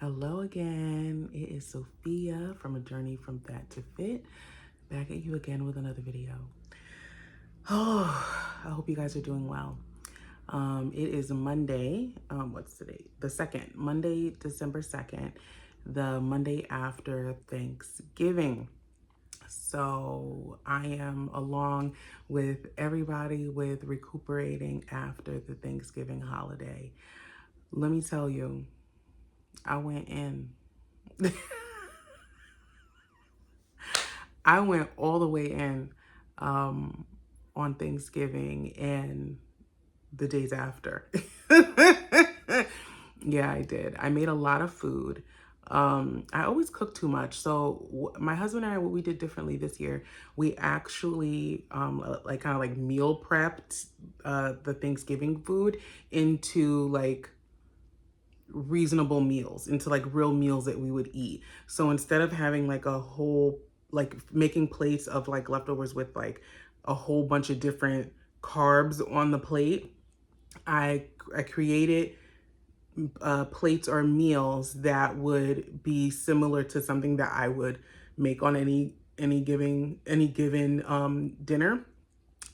Hello again. It is Sophia from A Journey from Fat to Fit. Back at you again with another video. Oh, I hope you guys are doing well. It is Monday. What's today? The 2nd, Monday, December 2nd, the Monday after Thanksgiving. So I am along with everybody with recuperating after the Thanksgiving holiday. Let me tell you, I went in. I went all the way in on Thanksgiving and the days after. Yeah, I did. I made a lot of food. I always cook too much. So my husband and I, what we did differently this year, we actually like kind of like meal prepped the Thanksgiving food into like reasonable meals, into like real meals that we would eat. So instead of having like a whole, like making plates of like leftovers with like a whole bunch of different carbs on the plate, I created plates or meals that would be similar to something that I would make on any given dinner.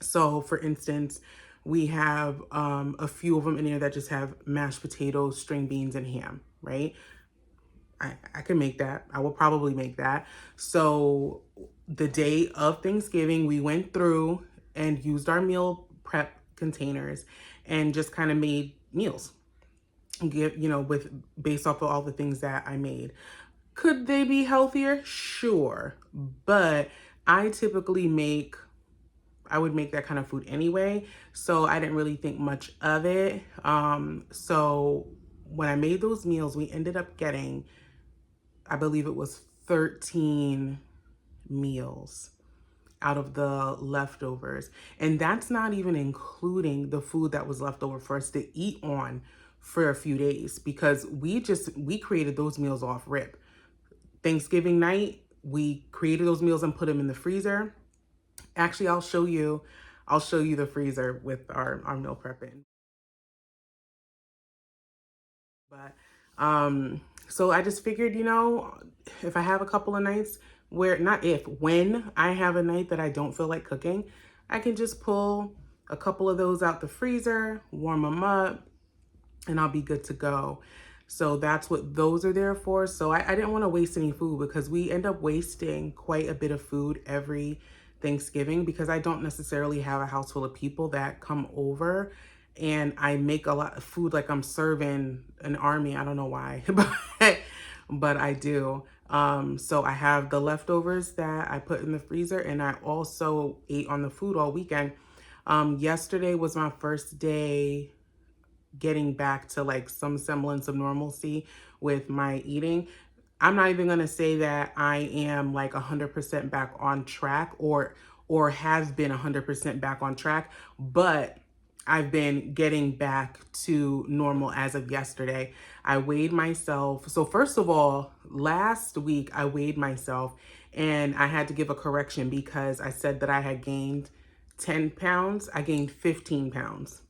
So for instance, we have a few of them in there that just have mashed potatoes, string beans, and ham, right? I can make that. I will probably make that. So the day of Thanksgiving, we went through and used our meal prep containers and just kind of made meals, with based off of all the things that I made. Could they be healthier? Sure. But I typically I would make that kind of food anyway, so I didn't really think much of it. So when I made those meals, we ended up getting, I believe it was 13 meals out of the leftovers. And that's not even including the food that was left over for us to eat on for a few days, because we created those meals off rip. Thanksgiving night, we created those meals and put them in the freezer. Actually, I'll show you the freezer with our meal prepping. But so I just figured, if I have a couple of nights where, not if, when I have a night that I don't feel like cooking, I can just pull a couple of those out the freezer, warm them up, and I'll be good to go. So that's what those are there for. So I didn't want to waste any food, because we end up wasting quite a bit of food every Thanksgiving, because I don't necessarily have a house full of people that come over, and I make a lot of food like I'm serving an army. I don't know why, but I do. So I have the leftovers that I put in the freezer, and I also ate on the food all weekend. Yesterday was my first day getting back to like some semblance of normalcy with my eating. I'm not even gonna say that I am like 100% back on track, or have been 100% back on track, but I've been getting back to normal as of yesterday. I weighed myself. So first of all, last week I weighed myself and I had to give a correction, because I said that I had gained 10 pounds. I gained 15 pounds.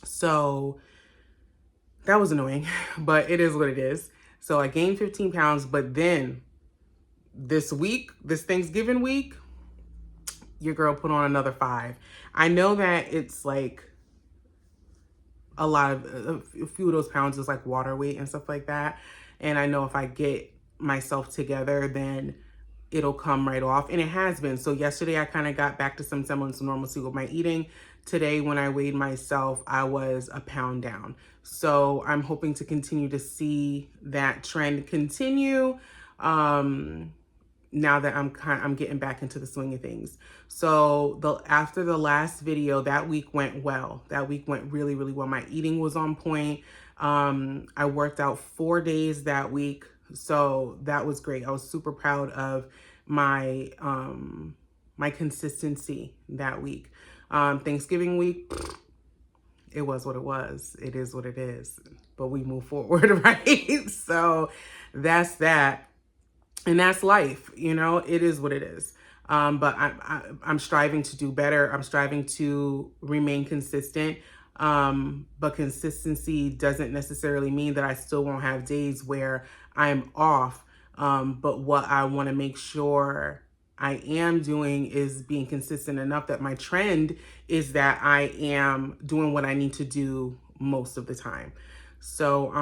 So that was annoying, but it is what it is. So I gained 15 pounds, but then this week, this Thanksgiving week, your girl put on another 5. I know that it's like a few of those pounds is like water weight and stuff like that. And I know if I get myself together, then it'll come right off. And it has been. So yesterday I kind of got back to some semblance of normalcy with my eating. Today, when I weighed myself, I was a pound down. So I'm hoping to continue to see that trend continue. Now that I'm getting back into the swing of things. So after the last video, that week went well. That week went really, really well. My eating was on point. I worked out 4 days that week. So that was great. I was super proud of my my consistency that week. Thanksgiving week, it was what it was. It is what it is. But we move forward, right? So that's that. And that's life, it is what it is. But I'm striving to do better. I'm striving to remain consistent. But consistency doesn't necessarily mean that I still won't have days where I'm off. But what I want to make sure I am doing is being consistent enough that my trend is that I am doing what I need to do most of the time. So,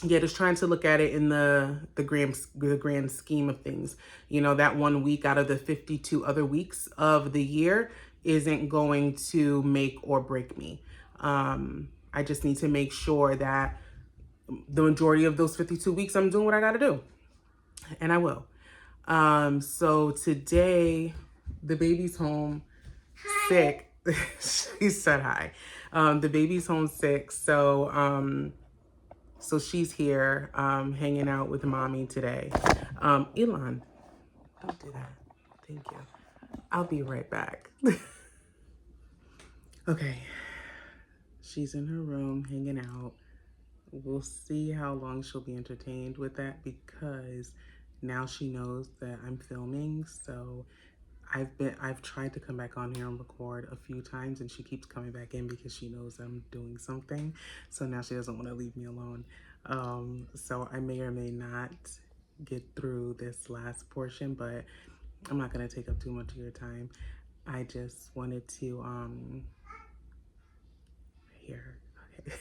yeah, just trying to look at it in the grand scheme of things. You know, that 1 week out of the 52 other weeks of the year isn't going to make or break me. I just need to make sure that the majority of those 52 weeks I'm doing what I got to do, and I will. So today the baby's home sick. She said hi. The baby's home sick, so she's here, hanging out with mommy today. Elon, don't do that. Thank you. I'll be right back. Okay. She's in her room hanging out. We'll see how long she'll be entertained with that, because now she knows that I'm filming. So I've tried to come back on here and record a few times, and she keeps coming back in because she knows I'm doing something. So now she doesn't want to leave me alone. So I may or may not get through this last portion, but I'm not going to take up too much of your time. I just wanted to, here, okay.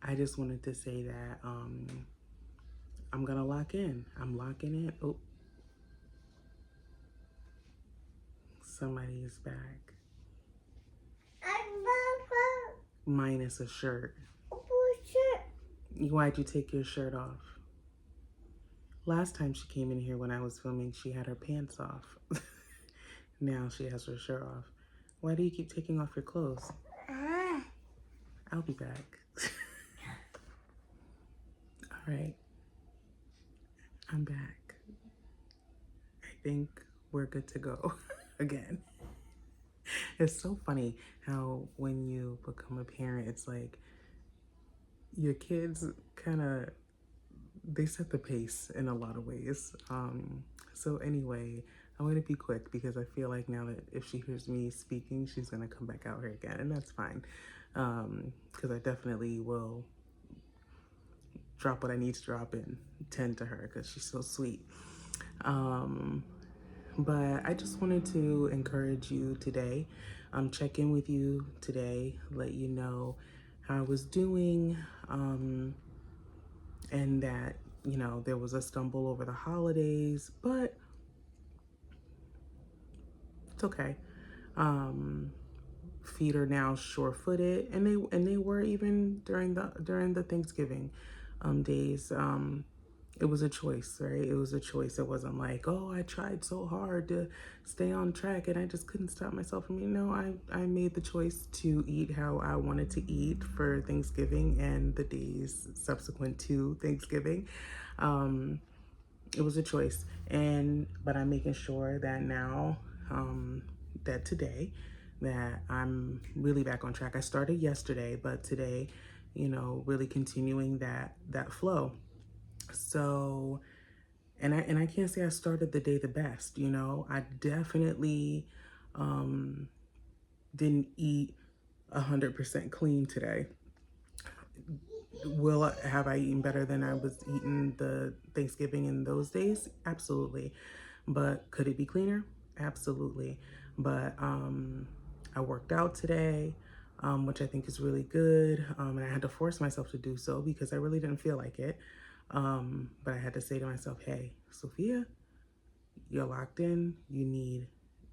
I just wanted to say that, I'm going to lock in. I'm locking in. Oh, somebody is back. Minus a shirt. Why'd you take your shirt off? Last time she came in here when I was filming, she had her pants off. Now she has her shirt off. Why do you keep taking off your clothes? I'll be back. All right. I'm back. I think we're good to go again. It's so funny how when you become a parent, it's like your kids kind of, they set the pace in a lot of ways. So anyway, I'm going to be quick because I feel like now that if she hears me speaking, she's going to come back out here again, and that's fine. Because I definitely will drop what I need to drop and tend to her because she's so sweet. But I just wanted to encourage you today, check in with you today, let you know how I was doing, and that, you know, there was a stumble over the holidays, but it's okay. Feet are now sure-footed, and they were even during the Thanksgiving days. It was a choice, right? It was a choice. It wasn't like, oh, I tried so hard to stay on track and I just couldn't stop myself from eating. No, I made the choice to eat how I wanted to eat for Thanksgiving and the days subsequent to Thanksgiving. It was a choice, but I'm making sure that now, that today, that I'm really back on track. I started yesterday, but today, you know, really continuing that flow. So, and I can't say I started the day the best, you know. I definitely didn't eat 100% clean today. Have I eaten better than I was eating the Thanksgiving in those days? Absolutely. But could it be cleaner? Absolutely. But I worked out today, which I think is really good. And I had to force myself to do so because I really didn't feel like it. But I had to say to myself, hey, Sophia, you're locked in. You need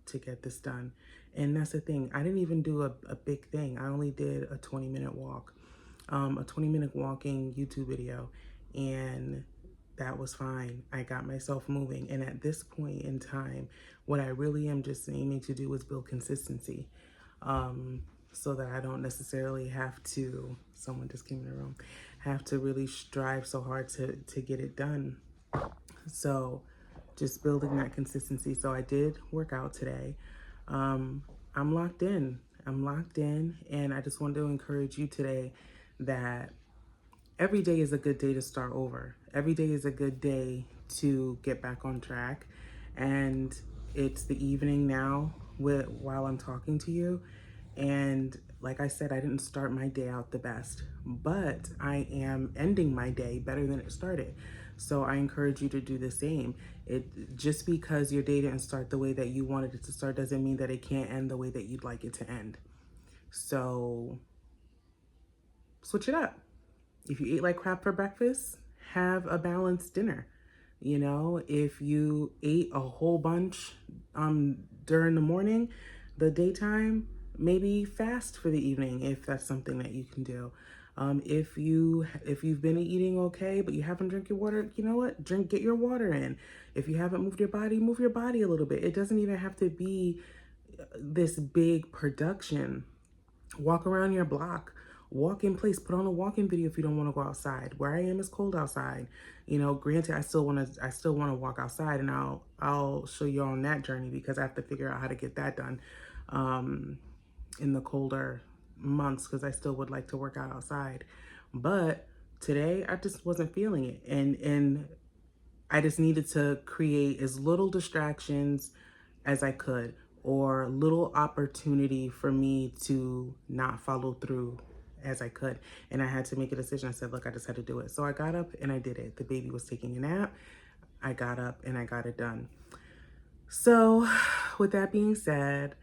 to get this done. And that's the thing. I didn't even do a big thing. I only did a 20-minute walk, a 20-minute walking YouTube video. And that was fine. I got myself moving. And at this point in time, what I really am just aiming to do is build consistency. So that I don't necessarily have to, someone just came in the room, have to really strive so hard to get it done. So just building that consistency. So I did work out today. I'm locked in. I'm locked in. And I just wanted to encourage you today that every day is a good day to start over. Every day is a good day to get back on track. And it's the evening now while I'm talking to you. And like I said, I didn't start my day out the best, but I am ending my day better than it started. So I encourage you to do the same. It just because your day didn't start the way that you wanted it to start doesn't mean that it can't end the way that you'd like it to end. So switch it up. If you eat like crap for breakfast, have a balanced dinner. You know, if you ate a whole bunch during the morning, the daytime, maybe fast for the evening if that's something that you can do. If you've been eating okay but you haven't drank your water, you know what? Get your water in. If you haven't moved your body, move your body a little bit. It doesn't even have to be this big production. Walk around your block, walk in place, put on a walking video if you don't want to go outside. Where I am is cold outside. You know, granted, I still want to walk outside, and I'll show you on that journey because I have to figure out how to get that done in the colder months because I still would like to work out outside. But today I just wasn't feeling it, and I just needed to create as little distractions as I could or little opportunity for me to not follow through as I could. And I had to make a decision. I said, look, I just had to do it. So I got up and I did it. The baby was taking a nap. I got up and I got it done. So with that being said,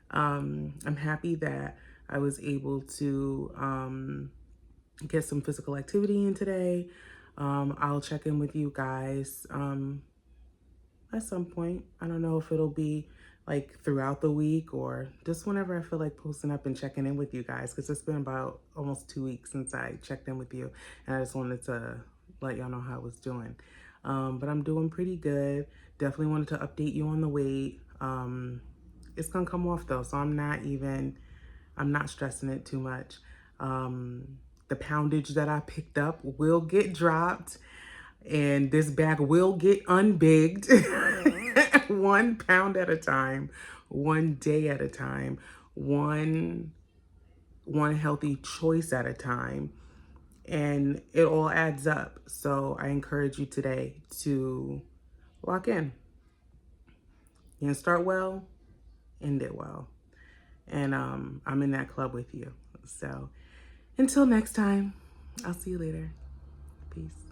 I'm happy that I was able to get some physical activity in today. I'll check in with you guys at some point. I don't know if it'll be like throughout the week or just whenever I feel like posting up and checking in with you guys because it's been about almost 2 weeks since I checked in with you and I just wanted to let y'all know how I was doing. But I'm doing pretty good. Definitely wanted to update you on the weight. It's gonna come off though, so I'm not stressing it too much. The poundage that I picked up will get dropped and this bag will get unbigged 1 pound at a time, 1 day at a time, one healthy choice at a time, and it all adds up. So I encourage you today to lock in. You know, start well, end it well. And I'm in that club with you. So until next time, I'll see you later. Peace.